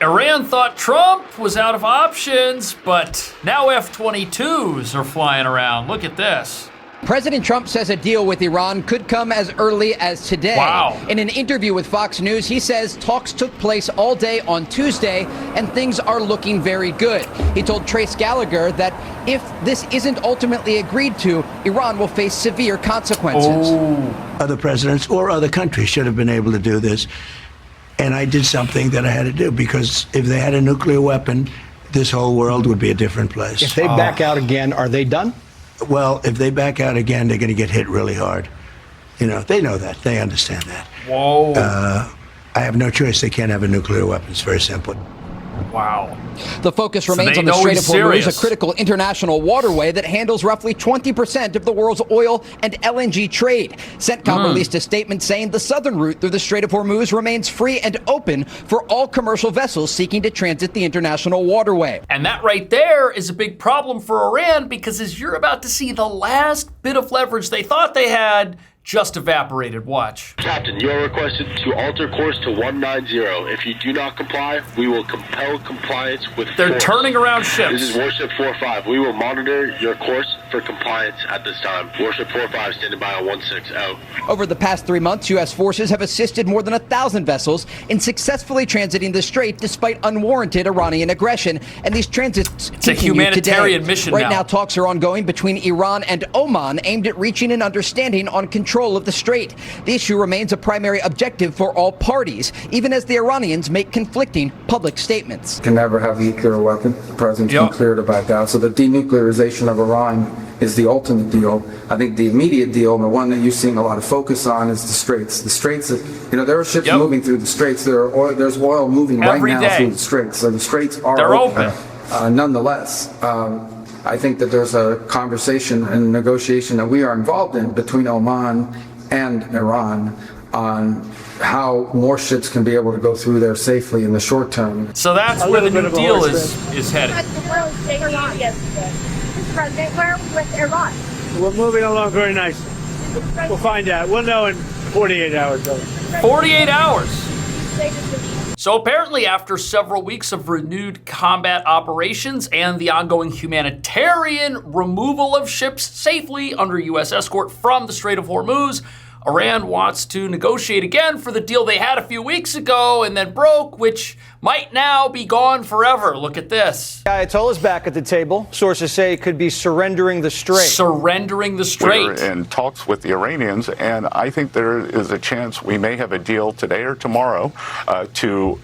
Iran thought Trump was out of options, but now F-22s are flying around. Look at this. President Trump says a deal with Iran could come as early as today. Wow. In an interview with Fox News, he says talks took place all day on Tuesday and things are looking very good. He told Trace Gallagher that if this isn't ultimately agreed to, Iran will face severe consequences. Other presidents or other countries should have been able to do this. And I did something that I had to do, because if they had a nuclear weapon, this whole world would be a different place. If they back out again, are they done? Well, if they back out again, they're going to get hit really hard. You know, they know that. They understand that. Whoa. I have no choice. They can't have a nuclear weapon. It's very simple. Wow. The focus remains on the Strait of Hormuz, serious. a critical international waterway that handles roughly 20% of the world's oil and LNG trade. CENTCOM released a statement saying the southern route through the Strait of Hormuz remains free and open for all commercial vessels seeking to transit the international waterway. And that right there is a big problem for Iran, because as you're about to see, the last bit of leverage they thought they had just evaporated. Watch. Captain, you are requested to alter course to 190. If you do not comply, we will compel compliance with They're force. turning around ships. This is Warship 45. We will monitor your course for compliance at this time. Warship 45 standing by on 160. Over the past 3 months, U.S. forces have assisted more than 1,000 vessels in successfully transiting the strait despite unwarranted Iranian aggression. And these transits It's a continue humanitarian today. mission Right now, now. talks are ongoing between Iran and Oman aimed at reaching an understanding on control of the strait. The issue remains a primary objective for all parties, even as the Iranians make conflicting public statements. Can never have a nuclear weapon. The president's been clear to back out. So the denuclearization of Iran is the ultimate deal. I think the immediate deal, and the one that you're seeing a lot of focus on, is the straits. The straits, you know, there are ships moving through the straits. There's oil moving Every right now day. through the straits. So the straits are They're open. Nonetheless, I think that there's a conversation and negotiation that we are involved in between Oman and Iran on how more ships can be able to go through there safely in the short term. So that's where the new deal is headed. President, where are we with Iran? We're moving along very nicely. We'll find out. We'll know in 48 hours. 48 hours. So apparently, after several weeks of renewed combat operations and the ongoing humanitarian removal of ships safely under U.S. escort from the Strait of Hormuz, Iran wants to negotiate again for the deal they had a few weeks ago and then broke, which might now be gone forever. Look at this. Ayatollah's back at the table. Sources say it could be surrendering the strait. Surrendering the strait. We're in talks with the Iranians, and I think there is a chance we may have a deal today or tomorrow to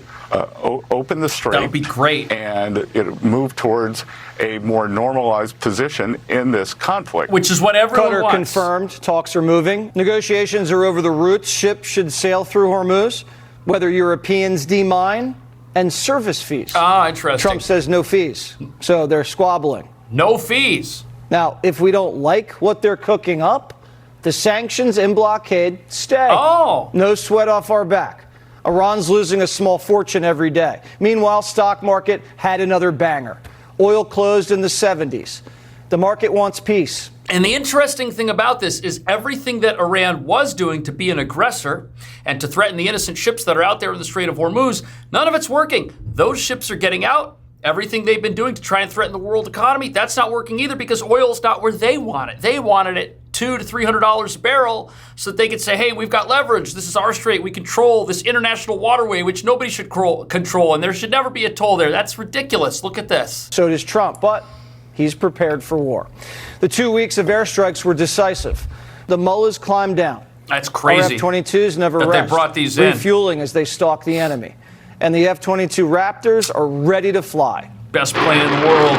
open the strait. That would be great. And move towards a more normalized position in this conflict. Which is what everyone Qatar wants. confirmed talks are moving. Negotiations are over the routes ships should sail through Hormuz, whether Europeans demine, and service fees. Ah, interesting. Trump says no fees, so they're squabbling. No fees. Now, if we don't like what they're cooking up, the sanctions and blockade stay. Oh. No sweat off our back. Iran's losing a small fortune every day. Meanwhile, stock market had another banger. Oil closed in the 70s. The market wants peace. And the interesting thing about this is everything that Iran was doing to be an aggressor and to threaten the innocent ships that are out there in the Strait of Hormuz, none of it's working. Those ships are getting out. Everything they've been doing to try and threaten the world economy, that's not working either, because oil's not where they want it. They wanted it $200 to $300 a barrel so that they could say, hey, we've got leverage. This is our strait. We control this international waterway, which nobody should control, and there should never be a toll there. That's ridiculous. Look at this. So does Trump, but he's prepared for war. The 2 weeks of airstrikes were decisive. The mullahs climbed down. That's crazy. Our F-22s never that rest, they brought these in. refueling as they stalk the enemy. And the F-22 Raptors are ready to fly. Best plane in the world.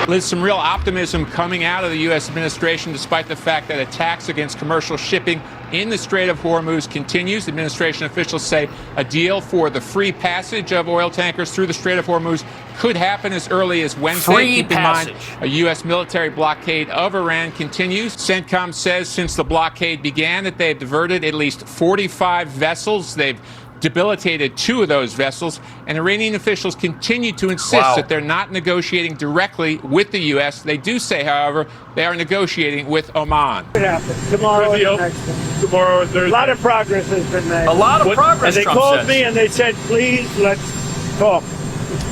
There's some real optimism coming out of the U.S. administration, despite the fact that attacks against commercial shipping in the Strait of Hormuz continues. Administration officials say a deal for the free passage of oil tankers through the Strait of Hormuz could happen as early as Wednesday. Keep in mind, a U.S. military blockade of Iran continues. CENTCOM says since the blockade began that they've diverted at least 45 vessels. They've debilitated 2 of those vessels, and Iranian officials continue to insist that they're not negotiating directly with the U.S. They do say, however, they are negotiating with Oman. It happens tomorrow or Thursday. A lot of progress has been made. A lot of progress, And they Trump called says. me and they said, please, let's talk.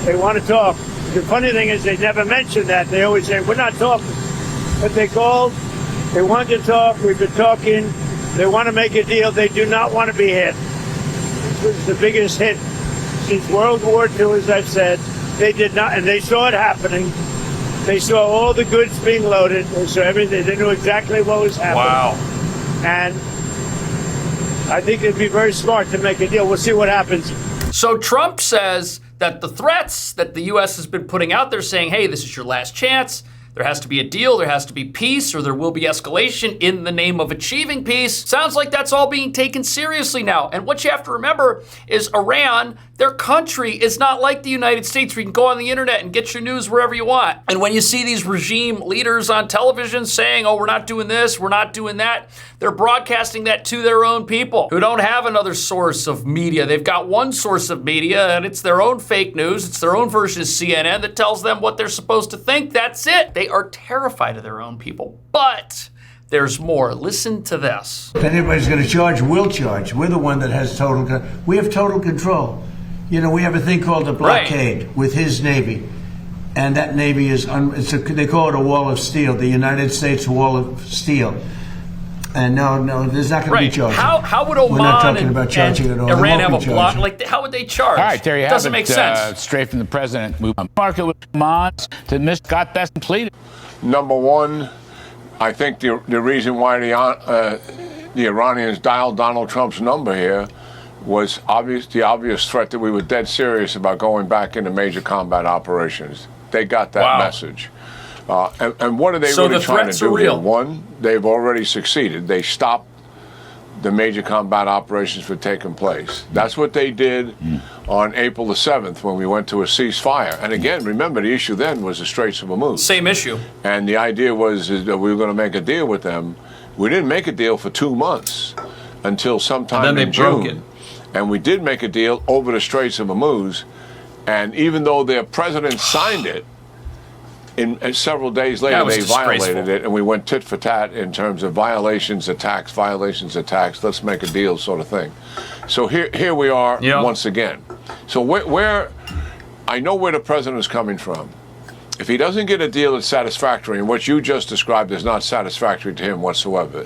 They want to talk. The funny thing is they never mention that. They always say, we're not talking. But they called. They want to talk. We've been talking. They want to make a deal. They do not want to be hit. This was the biggest hit since World War II, as I've said. They did not, and they saw it happening. They saw all the goods being loaded. They saw everything. They knew exactly what was happening. Wow. And I think it'd be very smart to make a deal. We'll see what happens. So Trump says that the threats that the U.S. has been putting out there saying, hey, this is your last chance, there has to be a deal, there has to be peace, or there will be escalation in the name of achieving peace. Sounds like that's all being taken seriously now. And what you have to remember is Iran, their country is not like the United States where you can go on the internet and get your news wherever you want. And when you see these regime leaders on television saying, oh, we're not doing this, we're not doing that, they're broadcasting that to their own people who don't have another source of media. They've got one source of media, and it's their own fake news. It's their own version of CNN that tells them what they're supposed to think. That's it. They are terrified of their own people. But there's more. Listen to this. If anybody's going to charge, we'll charge. We're the one that has total control. We have total control. You know, we have a thing called a blockade with his Navy. And that Navy is, they call it a wall of steel, the United States wall of steel. And no, there's not going to be charging. How would Oman We're not talking about charging at all. Iran have a block? Like, how would they charge? All right, there you have it. Doesn't make sense. Straight from the president. Market with Oman to got that completed. Number one, I think the reason why the Iranians dialed Donald Trump's number here was the obvious threat that we were dead serious about going back into major combat operations. They got that message. And what are they really trying to do here? One, they've already succeeded. They stopped the major combat operations from taking place. That's what they did on April the 7th when we went to a ceasefire. And again, remember, the issue then was the Straits of Hormuz. Same issue. And the idea was that we were going to make a deal with them. We didn't make a deal for 2 months until sometime in June. And we did make a deal over the Straits of Hormuz. And even though their president signed it, several days later, they violated it, and we went tit for tat in terms of violations, attacks, let's make a deal sort of thing. So here we are once again. So where I know where the president is coming from. If he doesn't get a deal that's satisfactory, and what you just described is not satisfactory to him whatsoever,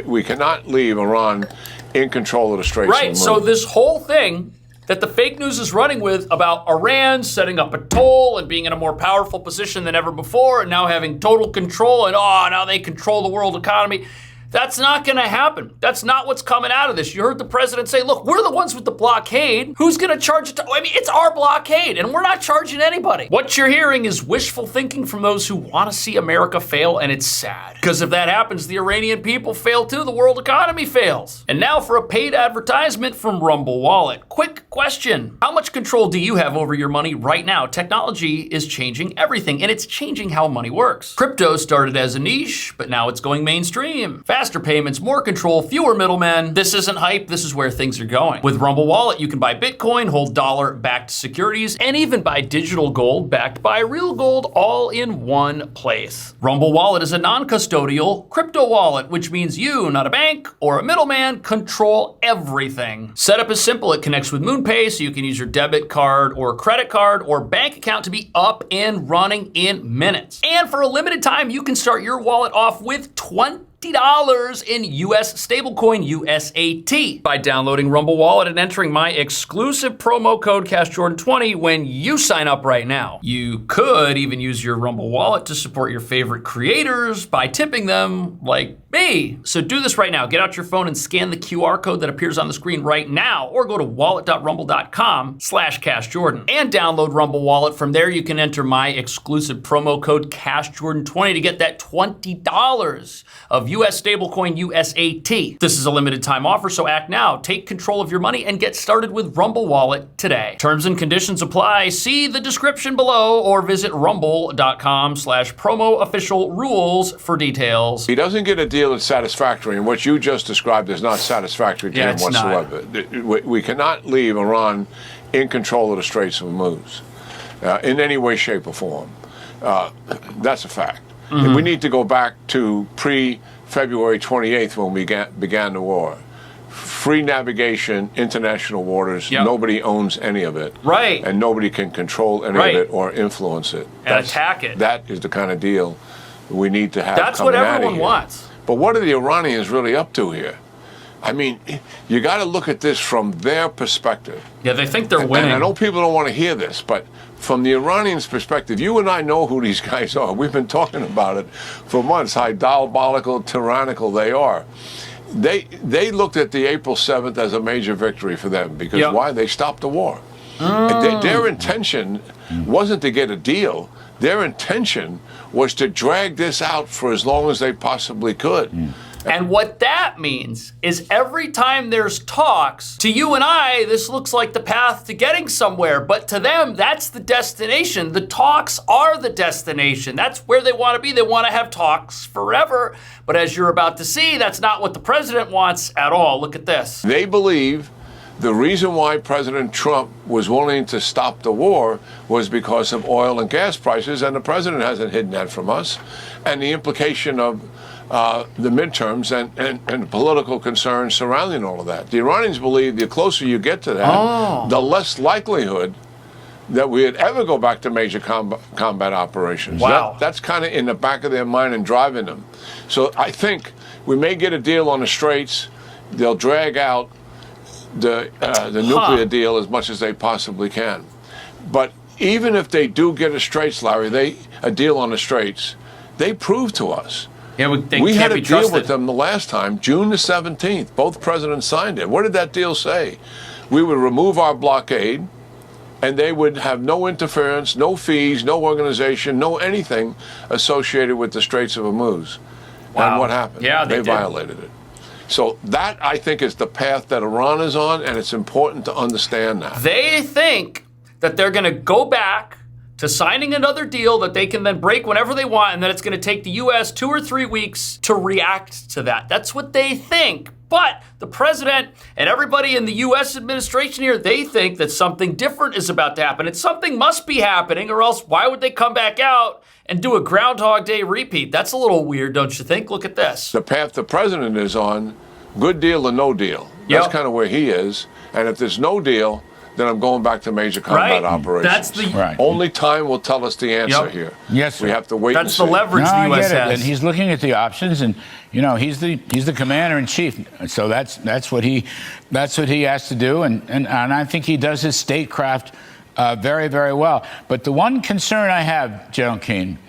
we cannot leave Iran in control of the Straits of Hormuz. Right, so this whole thing that the fake news is running with about Iran setting up a toll and being in a more powerful position than ever before and now having total control and now they control the world economy. That's not going to happen. That's not what's coming out of this. You heard the president say, look, we're the ones with the blockade. Who's going to charge it? I mean, it's our blockade, and we're not charging anybody. What you're hearing is wishful thinking from those who want to see America fail, and it's sad. Because if that happens, the Iranian people fail too. The world economy fails. And now for a paid advertisement from Rumble Wallet. Quick question. How much control do you have over your money right now? Technology is changing everything, and it's changing how money works. Crypto started as a niche, but now it's going mainstream. Faster payments, more control, fewer middlemen. This isn't hype, this is where things are going. With Rumble Wallet, you can buy Bitcoin, hold dollar-backed securities, and even buy digital gold backed by real gold all in one place. Rumble Wallet is a non-custodial crypto wallet, which means you, not a bank or a middleman, control everything. Setup is simple. It connects with MoonPay, so you can use your debit card or credit card or bank account to be up and running in minutes. And for a limited time, you can start your wallet off with $20 in US stablecoin USAT by downloading Rumble Wallet and entering my exclusive promo code CashJordan20 when you sign up right now. You could even use your Rumble Wallet to support your favorite creators by tipping them, like me. So do this right now. Get out your phone and scan the QR code that appears on the screen right now, or go to wallet.rumble.com/CashJordan and download Rumble Wallet. From there, you can enter my exclusive promo code CashJordan20 to get that $20 of US stablecoin USAT. This is a limited time offer, so act now. Take control of your money and get started with Rumble Wallet today. Terms and conditions apply. See the description below or visit rumble.com/promo-official-rules for details. He doesn't get a deal that's satisfactory, and what you just described is not satisfactory to him whatsoever. We cannot leave Iran in control of the Straits of Hormuz in any way, shape, or form. That's a fact. And we need to go back to pre-February 28th when we began the war. free navigation, international waters. Yep. Nobody owns any of it. Right. And nobody can control any Right. of it or influence it. And attack it. That is the kind of deal we need to have. That's what coming out of everyone here. wants. But what are the Iranians really up to here? I mean, you got to look at this from their perspective. Yeah, they think they're winning. And I know people don't want to hear this, but from the Iranians' perspective, you and I know who these guys are. We've been talking about it for months, how diabolical, tyrannical they are. They looked at the April 7th as a major victory for them because Yep. why? They stopped the war. Their intention wasn't to get a deal. Their intention was to drag this out for as long as they possibly could. And what that means is every time there's talks, to you and I, this looks like the path to getting somewhere. But to them, that's the destination. The talks are the destination. That's where they want to be. They want to have talks forever. But as you're about to see, that's not what the president wants at all. Look at this. They believe the reason why President Trump was willing to stop the war was because of oil and gas prices, and the president hasn't hidden that from us, and the implication of the midterms and political concerns surrounding all of that. The Iranians believe the closer you get to that, the less likelihood that we'd ever go back to major combat operations. Wow. That's kind of in the back of their mind and driving them. So I think we may get a deal on the Straits. They'll drag out the nuclear deal as much as they possibly can. But even if they do get a deal on the Straits, they prove to us. Yeah, we had a deal with them the last time, June the 17th. Both presidents signed it. What did that deal say? We would remove our blockade, and they would have no interference, no fees, no organization, no anything associated with the Straits of Hormuz. Wow. And what happened? Yeah, they did. violated it. So that, I think, is the path that Iran is on, and it's important to understand that. They think that they're going to go back to signing another deal that they can then break whenever they want, and that it's going to take the U.S. 2 or 3 weeks to react to that. That's what they think. But the president and everybody in the U.S. administration here, they think that something different is about to happen. And something must be happening, or else why would they come back out and do a Groundhog Day repeat? That's a little weird, don't you think? Look at this. The path the president is on, good deal or no deal. That's kind of where he is. And if there's no deal, then I'm going back to major combat operations. That's the only time will tell us the answer here. Yes, we have to wait. That's the leverage the U.S. has. And he's looking at the options, and he's the commander in chief. So that's what he has to do, and I think he does his statecraft very, very well. But the one concern I have, General Keane,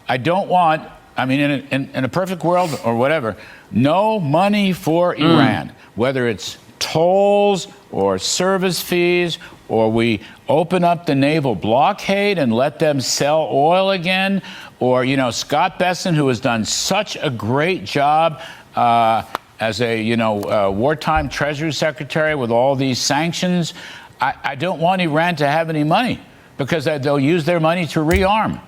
I don't want. I mean, in a perfect world or whatever, no money for Iran, whether it's tolls or service fees, or we open up the naval blockade and let them sell oil again, or Scott Bessent, who has done such a great job as a wartime Treasury Secretary with all these sanctions. I don't want Iran to have any money because they'll use their money to rearm.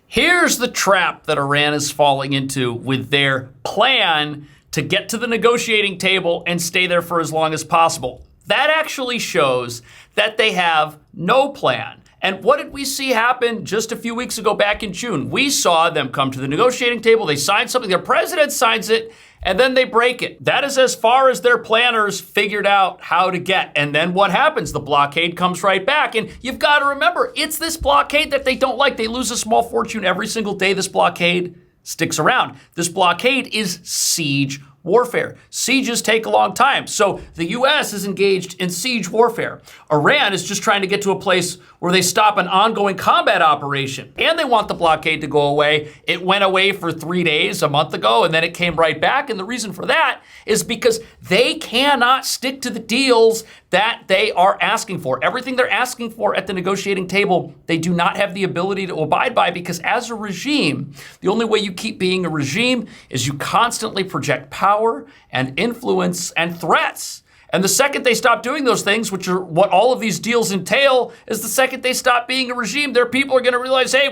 Here's the trap that Iran is falling into with their plan to get to the negotiating table and stay there for as long as possible. That actually shows that they have no plan. And what did we see happen just a few weeks ago back in June? We saw them come to the negotiating table, they sign something, their president signs it, and then they break it. That is as far as their planners figured out how to get. And then what happens? The blockade comes right back. And you've got to remember, it's this blockade that they don't like. They lose a small fortune every single day this blockade sticks around. This blockade is siege warfare. Sieges take a long time. So the U.S. is engaged in siege warfare. Iran is just trying to get to a place where they stop an ongoing combat operation. And they want the blockade to go away. It went away for 3 days a month ago, and then it came right back. And the reason for that is because they cannot stick to the deals that they are asking for. Everything they're asking for at the negotiating table, they do not have the ability to abide by, because as a regime, the only way you keep being a regime is you constantly project power and influence and threats. And the second they stop doing those things, which are what all of these deals entail, is the second they stop being a regime, their people are going to realize, hey,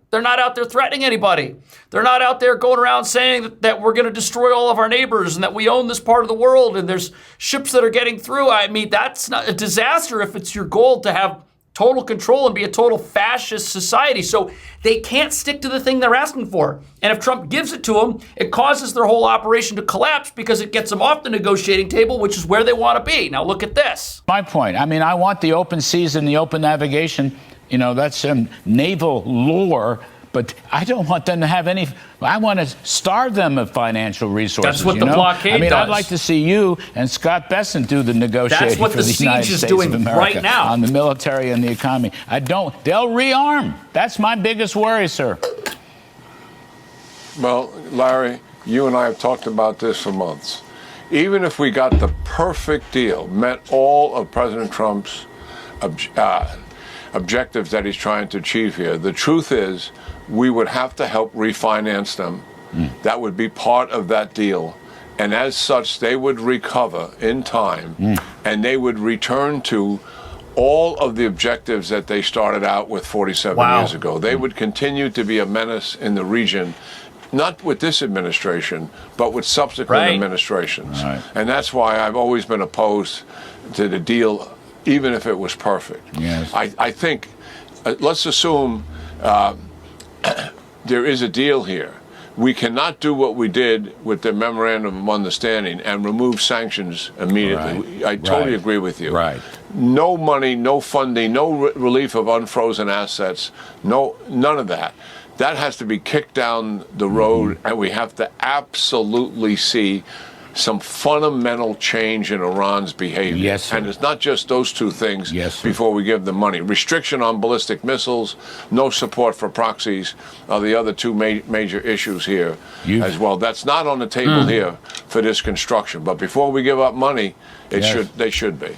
they're not out there threatening anybody. They're not out there going around saying that we're going to destroy all of our neighbors and that we own this part of the world and there's ships that are getting through. I mean, that's not a disaster if it's your goal to have total control and be a total fascist society. So they can't stick to the thing they're asking for. And if Trump gives it to them, it causes their whole operation to collapse because it gets them off the negotiating table, which is where they want to be. Now look at this. My point. I mean, I want the open seas and the open navigation. You know, that's naval lore. But I don't want them to have any. I want to starve them of financial resources. That's what the blockade does. I'd like to see you and Scott Bessent do the negotiating. That's what for the the United siege is States doing of America right now on the military and the economy. They'll rearm. That's my biggest worry, sir. Well, Larry, you and I have talked about this for months. Even if we got the perfect deal, met all of President Trump's objectives that he's trying to achieve here, the truth is we would have to help refinance them. That would be part of that deal. And as such, they would recover in time and they would return to all of the objectives that they started out with 47 years ago. They would continue to be a menace in the region, not with this administration, but with subsequent administrations. And that's why I've always been opposed to the deal, even if it was perfect. Yes. I think, let's assume there is a deal here. We cannot do what we did with the memorandum of understanding and remove sanctions immediately. I totally agree with you. No money, no funding, no relief of unfrozen assets, none of that. That has to be kicked down the road, and we have to absolutely see some fundamental change in Iran's behavior. Yes, sir. And it's not just those two things before we give them money. Restriction on ballistic missiles, no support for proxies are the other two major issues here as well. That's not on the table here for this construction. But before we give up money, they should be.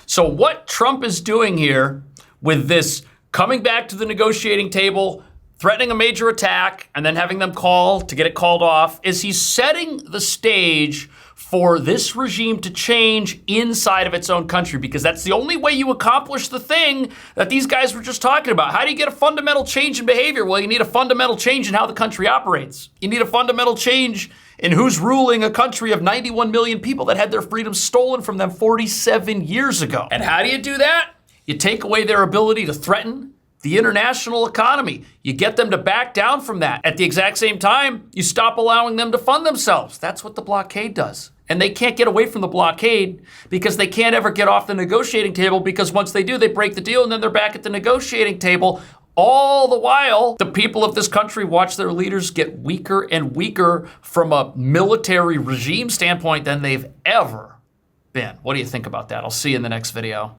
So what Trump is doing here with this coming back to the negotiating table, threatening a major attack, and then having them call to get it called off, is he's setting the stage for this regime to change inside of its own country, because that's the only way you accomplish the thing that these guys were just talking about. How do you get a fundamental change in behavior? Well, you need a fundamental change in how the country operates. You need a fundamental change in who's ruling a country of 91 million people that had their freedom stolen from them 47 years ago. And how do you do that? You take away their ability to threaten the international economy. You get them to back down from that. At the exact same time, you stop allowing them to fund themselves. That's what the blockade does. And they can't get away from the blockade because they can't ever get off the negotiating table, because once they do, they break the deal and then they're back at the negotiating table. All the while, the people of this country watch their leaders get weaker and weaker from a military regime standpoint than they've ever been. What do you think about that? I'll see you in the next video.